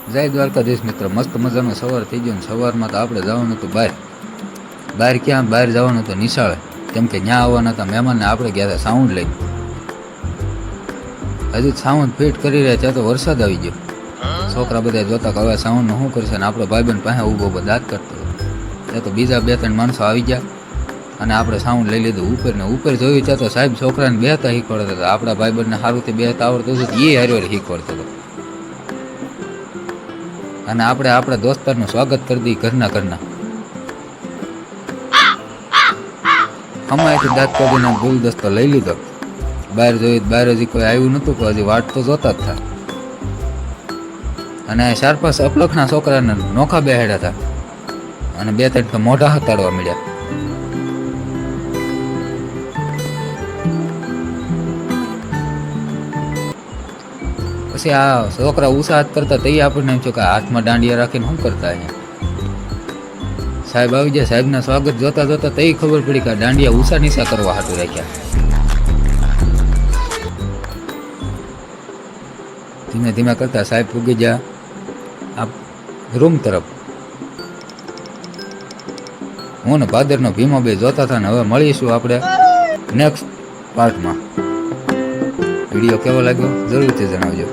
જય દ્વારકાધીશ મિત્ર, મસ્ત મજાનો સવાર થઈ ગયો. સવારમાં તો આપણે જવાનું હતું બહાર ક્યાં બહાર જવાનું હતું નિશાળે, કેમ કે ત્યાં આવવાના હતા મહેમાનને. આપણે ગયા હતા સાઉન્ડ લઈ, હજી સાઉન્ડ ફિટ કરી રહ્યા ત્યાં તો વરસાદ આવી ગયો. છોકરા બધા જોતા કે હવે સાઉન્ડ શું કરશે, ને આપણો ભાઈબંધ પાસે ઊભો દાંત કરતો ત્યાં તો બીજા 2-3 માણસો આવી ગયા અને આપણે સાઉન્ડ લઈ લીધું ઉપર ને ઉપર. જોયું ત્યાં તો સાહેબ છોકરાને બેહતા શીખવાડતા હતા. આપણા ભાઈબંધને સારુંથી બેહતા આવડતું હતું, એ હારે શીખવાડતો હતો. અને આપણે આપણા દોસ્તારનું સ્વાગત કરી દઈએ ઘરના. અમારેથી દાંત કાઢીને ગુલદસ્તો લઈ લીધો. બહાર જોઈ બહાર હજી કોઈ આવ્યું નહોતું, કે હજી વાટ તો જોતા જ હતા. અને 4-5 અપલખના છોકરાને નોખા બેહાડ્યા હતા અને 2-3 મોઢા હતાડવા મળ્યા. પછી આ છોકરા ઉત્સાહ કરતા તે આપણને એમ થયું કે હાથમાં દાંડિયા રાખીને શું કરતા અહીંયા. સાહેબ આવી ગયા. સાહેબના સ્વાગત જોતા તે ખબર પડી કે દાંડિયા ઊંચા નીચા કરવા હાટું રાખ્યા. ધીમે ધીમે કરતા સાહેબ પૂગી ગયા આ રૂમ તરફ. હું ને ભાદરનો ભીમો બે જોતા હતા ને હવે મળીશું આપણે નેક્સ્ટ પાર્ટમાં. વિડીયો કેવો લાગ્યો જરૂરથી જણાવજો.